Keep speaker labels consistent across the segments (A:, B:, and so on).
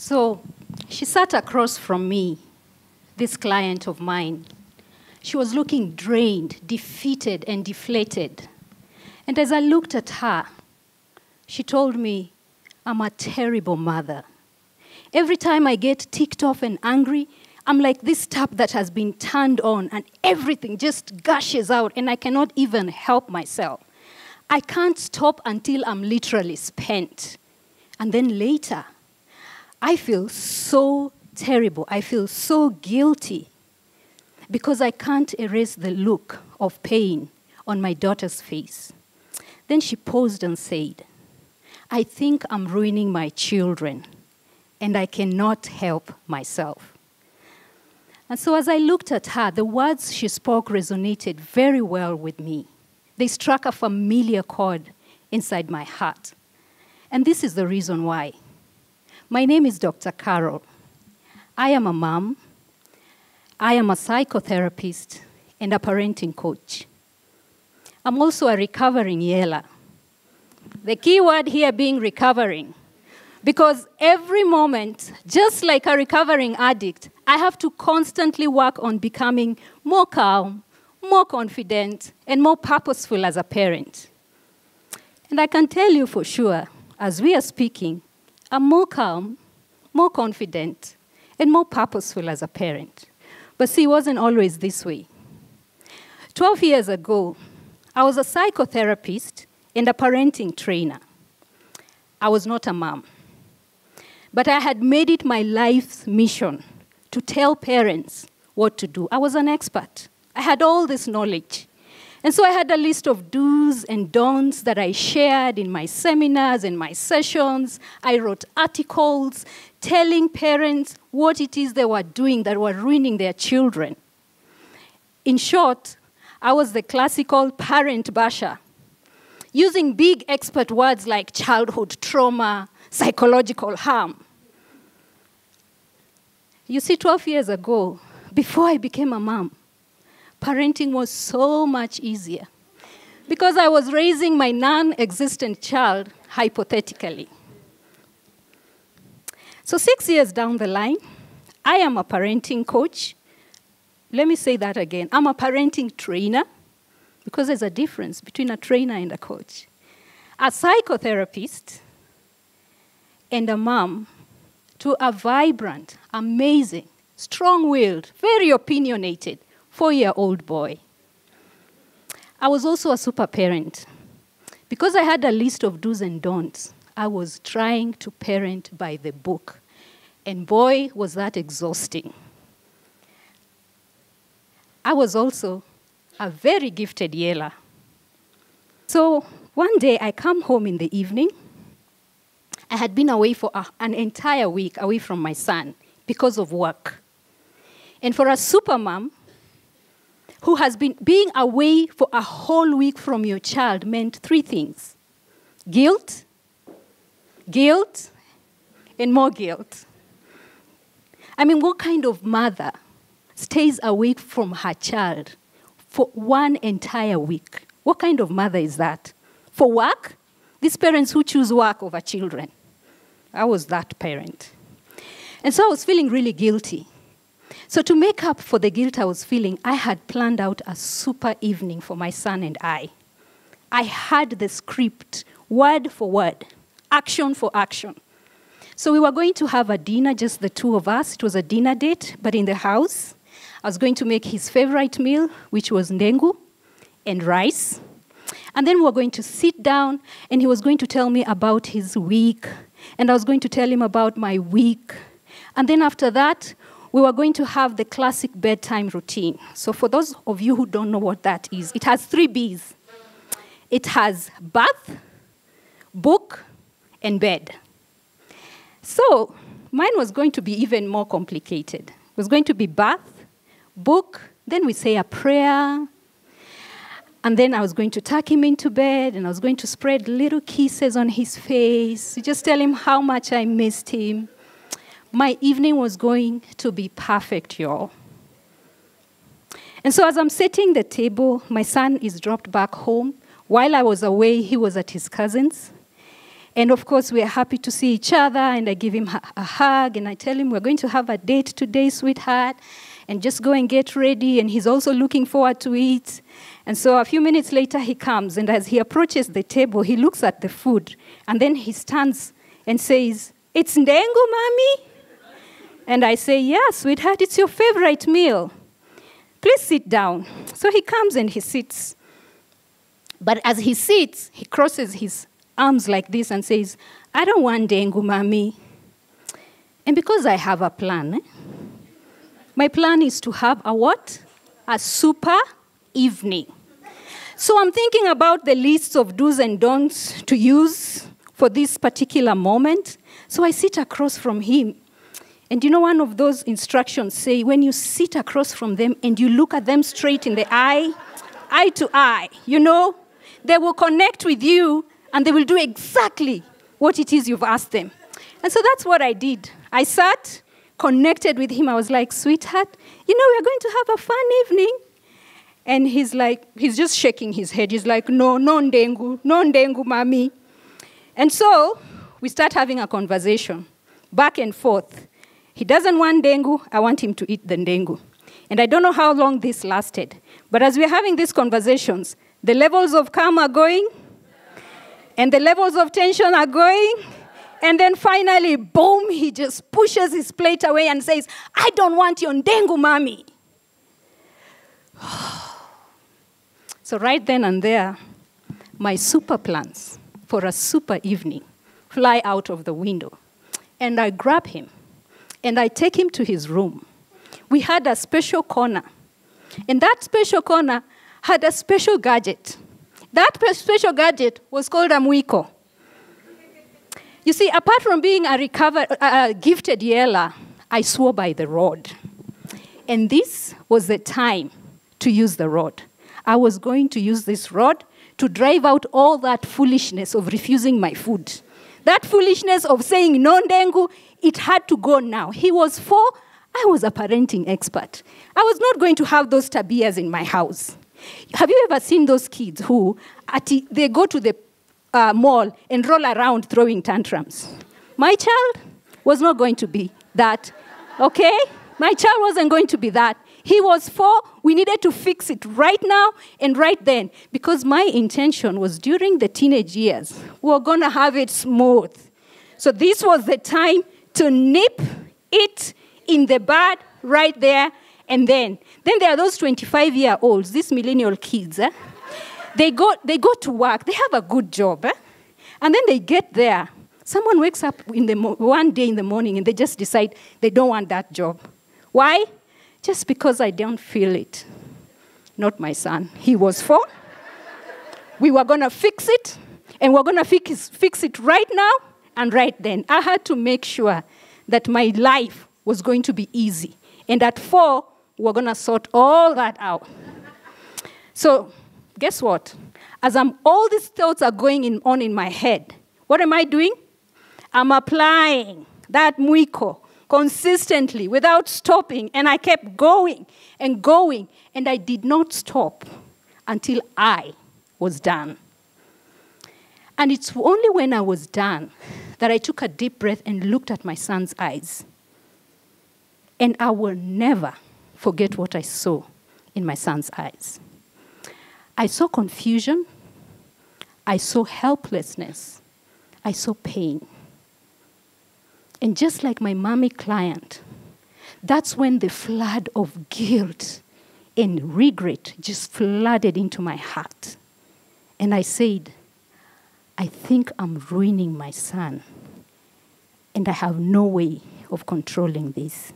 A: So she sat across from me, this client of mine. She was looking drained, defeated, and deflated. And as I looked at her, she told me, I'm a terrible mother. Every time I get ticked off and angry, I'm like this tap that has been turned on, and everything just gushes out, and I cannot even help myself. I can't stop until I'm literally spent. And then later, I feel so terrible. I feel so guilty because I can't erase the look of pain on my daughter's face. Then she paused and said, I think I'm ruining my children, and I cannot help myself. And so as I looked at her, the words she spoke resonated very well with me. They struck a familiar chord inside my heart. And this is the reason why. My name is Dr. Carol. I am a mom. I am a psychotherapist and a parenting coach. I'm also a recovering yeller. The key word here being recovering. Because every moment, just like a recovering addict, I have to constantly work on becoming more calm, more confident, and more purposeful as a parent. And I can tell you for sure, as we are speaking, I'm more calm, more confident, and more purposeful as a parent. But see, it wasn't always this way. 12 years ago, I was a psychotherapist and a parenting trainer. I was not a mom. But I had made it my life's mission to tell parents what to do. I was an expert. I had all this knowledge. And so I had a list of do's and don'ts that I shared in my seminars and my sessions. I wrote articles telling parents what it is they were doing that were ruining their children. In short, I was the classical parent basher, using big expert words like childhood trauma, psychological harm. You see, 12 years ago, before I became a mom, parenting was so much easier because I was raising my non-existent child hypothetically. So 6 years down the line, I am a parenting coach. Let me say that again. I'm a parenting trainer because there's a difference between a trainer and a coach. A psychotherapist and a mom to a vibrant, amazing, strong-willed, very opinionated 4-year-old boy. I was also a super parent. Because I had a list of do's and don'ts, I was trying to parent by the book. And boy, was that exhausting. I was also a very gifted yeller. So one day I come home in the evening. I had been away for an entire week away from my son because of work. And for a super mom who has been being away for a whole week from your child meant 3 things: guilt, guilt, and more guilt. I mean, what kind of mother stays away from her child for 1 entire week? What kind of mother is that? For work? These parents who choose work over children. I was that parent. And so I was feeling really guilty. So to make up for the guilt I was feeling, I had planned out a super evening for my son and I. I had the script, word for word, action for action. So we were going to have a dinner, just the 2 of us. It was a dinner date, but in the house. I was going to make his favorite meal, which was ndengu and rice. And then we were going to sit down, and he was going to tell me about his week, and I was going to tell him about my week. And then after that, we were going to have the classic bedtime routine. So for those of you who don't know what that is, it has 3 B's. It has bath, book, and bed. So mine was going to be even more complicated. It was going to be bath, book, then we say a prayer, and then I was going to tuck him into bed, and I was going to spread little kisses on his face, just tell him how much I missed him. My evening was going to be perfect, y'all. And so as I'm setting the table, my son is dropped back home. While I was away, he was at his cousin's. And of course, we are happy to see each other, and I give him a hug, and I tell him, we're going to have a date today, sweetheart, and just go and get ready, and he's also looking forward to it. And so a few minutes later, he comes, and as he approaches the table, he looks at the food, and then he stands and says, "It's ndengu, mommy?" And I say, "Yeah, sweetheart, it's your favorite meal. Please sit down." So he comes and he sits. But as he sits, he crosses his arms like this and says, "I don't want ndengu, mommy." And because I have a plan, my plan is to have a what? A super evening. So I'm thinking about the lists of do's and don'ts to use for this particular moment. So I sit across from him. And you know, one of those instructions say, when you sit across from them and you look at them straight in the eye to eye, you know, they will connect with you and they will do exactly what it is you've asked them. And so that's what I did. I sat, connected with him. I was like, "Sweetheart, you know, we're going to have a fun evening." And he's just shaking his head. He's like, no ndengu, mommy. And so we start having a conversation, back and forth. He doesn't want ndengu, I want him to eat the ndengu. And I don't know how long this lasted. But as we're having these conversations, the levels of calm are going, and the levels of tension are going, and then finally, boom, he just pushes his plate away and says, "I don't want your ndengu, mommy." So right then and there, my super plans for a super evening fly out of the window. And I grab him, and I take him to his room. We had a special corner, and that special corner had a special gadget. That special gadget was called a mwiko. You see, apart from being a gifted yeller, I swore by the rod. And this was the time to use the rod. I was going to use this rod to drive out all that foolishness of refusing my food. That foolishness of saying no ndengu, it had to go now. He was 4, I was a parenting expert. I was not going to have those tabias in my house. Have you ever seen those kids who, they go to the mall and roll around throwing tantrums? My child was not going to be that, okay? My child wasn't going to be that. He was 4. We needed to fix it right now and right then, because my intention was during the teenage years, we were going to have it smooth. So this was the time to nip it in the bud right there and then. Then there are those 25-year-olds, these millennial kids. They go to work. They have a good job. And then they get there. Someone wakes up one day in the morning and they just decide they don't want that job. Why? Just because I don't feel it. Not my son. He was 4. We were going to fix it, and we're going to fix it right now and right then. I had to make sure that my life was going to be easy. And at 4, we're going to sort all that out. So guess what? As all these thoughts are going on in my head, what am I doing? I'm applying that mwiko consistently without stopping. And I kept going and going. And I did not stop until I was done. And it's only when I was done that I took a deep breath and looked at my son's eyes. And I will never forget what I saw in my son's eyes. I saw confusion. I saw helplessness. I saw pain. And just like my mommy client, that's when the flood of guilt and regret just flooded into my heart. And I said, I think I'm ruining my son, and I have no way of controlling this.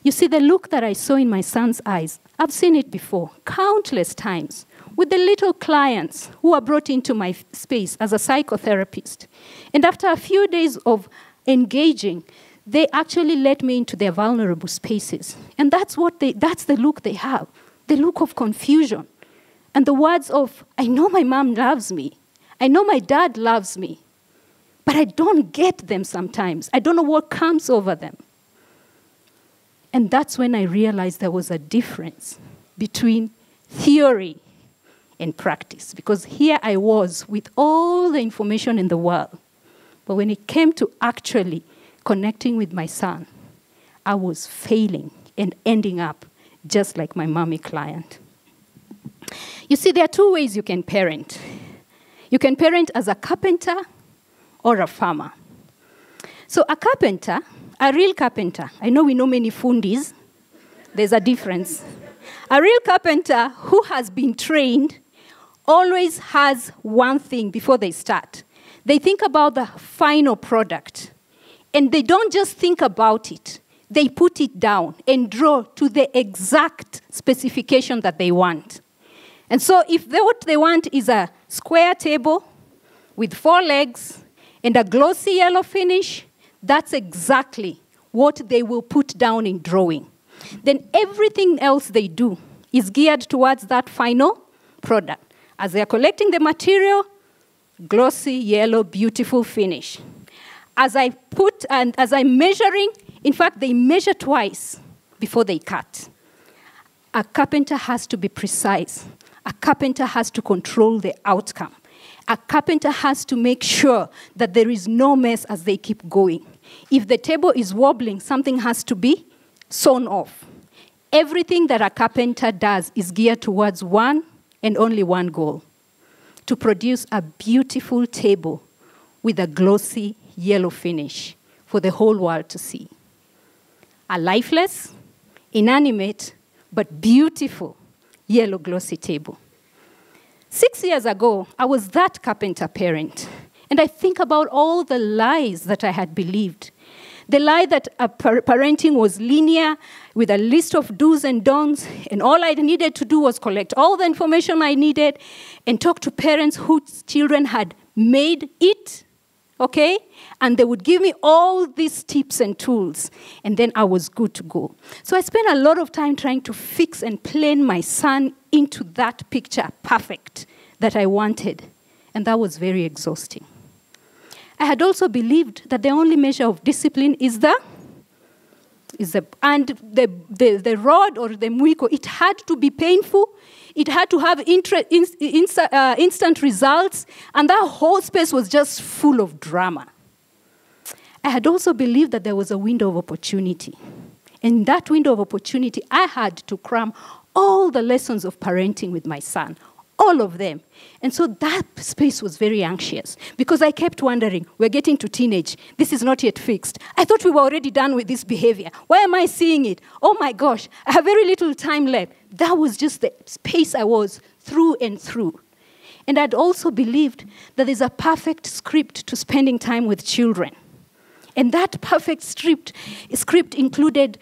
A: You see, the look that I saw in my son's eyes, I've seen it before, countless times, with the little clients who are brought into my space as a psychotherapist. And after a few days of engaging, they actually let me into their vulnerable spaces. And that's the look they have, the look of confusion. And the words of, I know my mom loves me. I know my dad loves me. But I don't get them sometimes. I don't know what comes over them. And that's when I realized there was a difference between theory and practice. Because here I was with all the information in the world. But when it came to actually connecting with my son, I was failing and ending up just like my mommy client. You see, there are two ways you can parent. You can parent as a carpenter or a farmer. So a carpenter, a real carpenter, I know we know many fundis, there's a difference. A real carpenter who has been trained always has one thing before they start. They think about the final product, and they don't just think about it. They put it down and draw to the exact specification that they want. And so if what they want is a square table with 4 legs and a glossy yellow finish, that's exactly what they will put down in drawing. Then everything else they do is geared towards that final product. As they are collecting the material, glossy, yellow, beautiful finish. As I'm measuring, in fact, they measure twice before they cut. A carpenter has to be precise. A carpenter has to control the outcome. A carpenter has to make sure that there is no mess as they keep going. If the table is wobbling, something has to be sewn off. Everything that a carpenter does is geared towards one and only one goal: to produce a beautiful table with a glossy yellow finish for the whole world to see. A lifeless, inanimate, but beautiful yellow glossy table. 6 years ago, I was that carpenter parent, and I think about all the lies that I had believed. The lie that parenting was linear with a list of do's and don'ts, and all I needed to do was collect all the information I needed and talk to parents whose children had made it, okay? And they would give me all these tips and tools, and then I was good to go. So I spent a lot of time trying to fix and plane my son into that picture perfect that I wanted, and that was very exhausting. I had also believed that the only measure of discipline is the rod or the mwiko. It had to be painful. It had to have instant results. And that whole space was just full of drama. I had also believed that there was a window of opportunity. In that window of opportunity, I had to cram all the lessons of parenting with my son. All of them. And so that space was very anxious because I kept wondering, we're getting to teenage. This is not yet fixed. I thought we were already done with this behavior. Why am I seeing it? Oh my gosh, I have very little time left. That was just the space I was through and through. And I'd also believed that there's a perfect script to spending time with children. And that perfect script included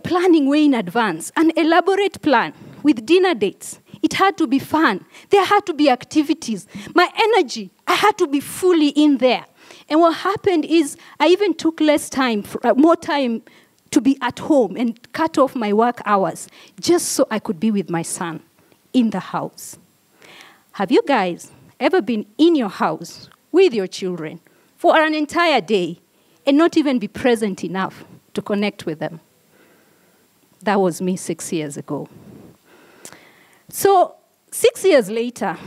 A: planning way in advance, an elaborate plan with dinner dates. It had to be fun. There had to be activities. My energy, I had to be fully in there. And what happened is I even took more time to be at home and cut off my work hours just so I could be with my son in the house. Have you guys ever been in your house with your children for an entire day and not even be present enough to connect with them? That was me 6 years ago. So 6 years later,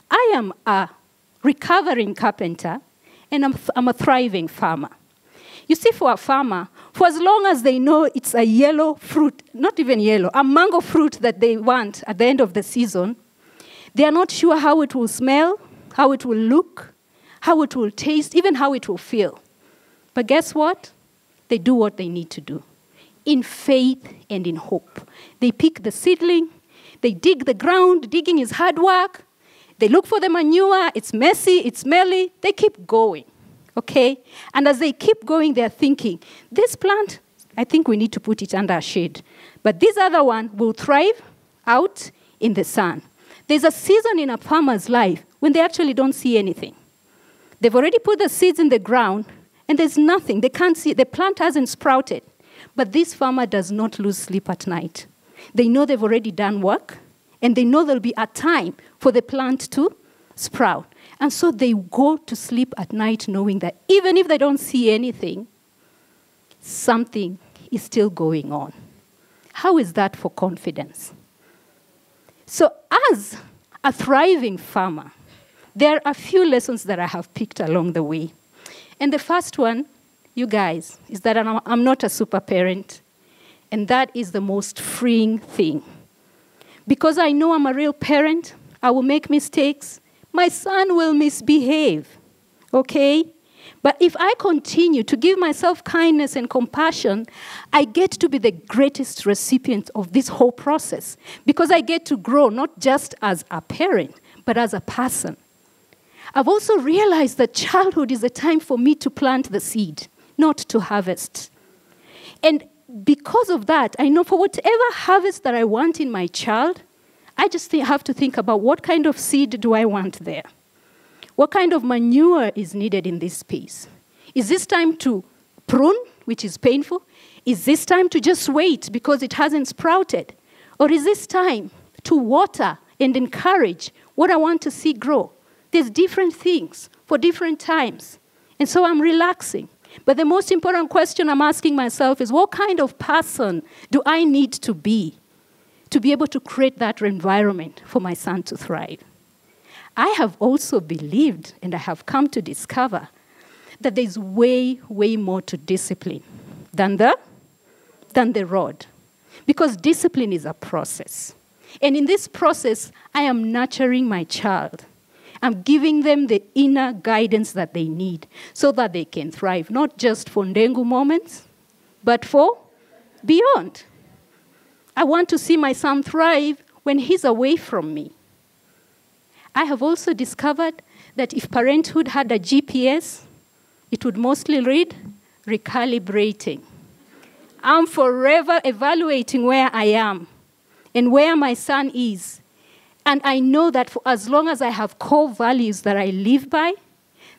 A: I am a recovering carpenter, and I'm a thriving farmer. You see, for a farmer, for as long as they know it's a yellow fruit, not even yellow, a mango fruit that they want at the end of the season, they are not sure how it will smell, how it will look, how it will taste, even how it will feel. But guess what? They do what they need to do, in faith and in hope. They pick the seedling, they dig the ground. Digging is hard work. They look for the manure. It's messy, it's smelly. They keep going, okay? And as they keep going, they're thinking, this plant, I think we need to put it under a shade. But this other one will thrive out in the sun. There's a season in a farmer's life when they actually don't see anything. They've already put the seeds in the ground, and there's nothing. They can't see. The plant hasn't sprouted. But this farmer does not lose sleep at night. They know they've already done work, and they know there'll be a time for the plant to sprout. And so they go to sleep at night knowing that even if they don't see anything, something is still going on. How is that for confidence? So as a thriving farmer, there are a few lessons that I have picked along the way. And the first one, you guys, is that I'm not a super parent. And that is the most freeing thing. Because I know I'm a real parent, I will make mistakes. My son will misbehave, okay? But if I continue to give myself kindness and compassion, I get to be the greatest recipient of this whole process because I get to grow not just as a parent, but as a person. I've also realized that childhood is a time for me to plant the seed, not to harvest. And because of that, I know for whatever harvest that I want in my child, I just have to think about what kind of seed do I want there? What kind of manure is needed in this space? Is this time to prune, which is painful? Is this time to just wait because it hasn't sprouted? Or is this time to water and encourage what I want to see grow? There's different things for different times. And so I'm relaxing. But the most important question I'm asking myself is, what kind of person do I need to be able to create that environment for my son to thrive? I have also believed, and I have come to discover, that there's way, way more to discipline than the rod. Because discipline is a process. And in this process, I am nurturing my child. I'm giving them the inner guidance that they need so that they can thrive, not just for ndengu moments, but for beyond. I want to see my son thrive when he's away from me. I have also discovered that if parenthood had a GPS, it would mostly read recalibrating. I'm forever evaluating where I am and where my son is. And I know that for as long as I have core values that I live by,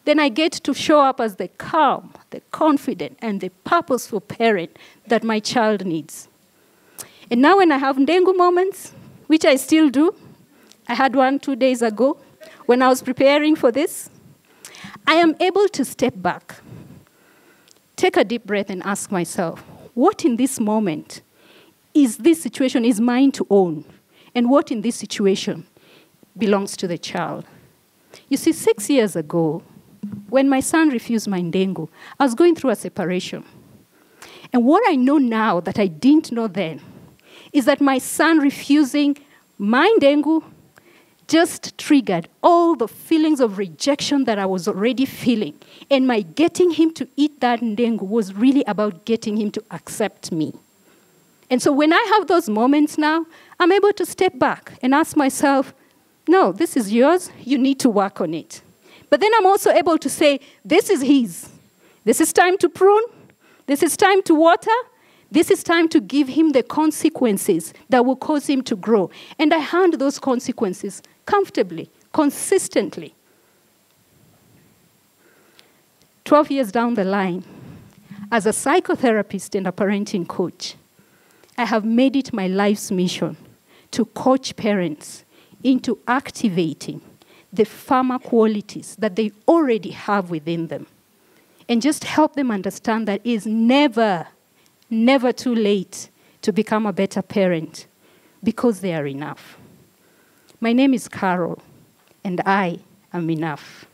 A: then I get to show up as the calm, the confident, and the purposeful parent that my child needs. And now when I have ndengu moments, which I still do, I had one 2 days ago when I was preparing for this, I am able to step back, take a deep breath and ask myself, what in this moment is this situation is mine to own? And what in this situation belongs to the child? You see, 6 years ago, when my son refused my ndengu, I was going through a separation. And what I know now that I didn't know then is that my son refusing my ndengu just triggered all the feelings of rejection that I was already feeling. And my getting him to eat that ndengu was really about getting him to accept me. And so when I have those moments now, I'm able to step back and ask myself, no, this is yours, you need to work on it. But then I'm also able to say, this is his. This is time to prune. This is time to water. This is time to give him the consequences that will cause him to grow. And I hand those consequences comfortably, consistently. 12 years down the line, as a psychotherapist and a parenting coach, I have made it my life's mission to coach parents into activating the farmer qualities that they already have within them. And just help them understand that it is never, never too late to become a better parent because they are enough. My name is Carol, and I am enough.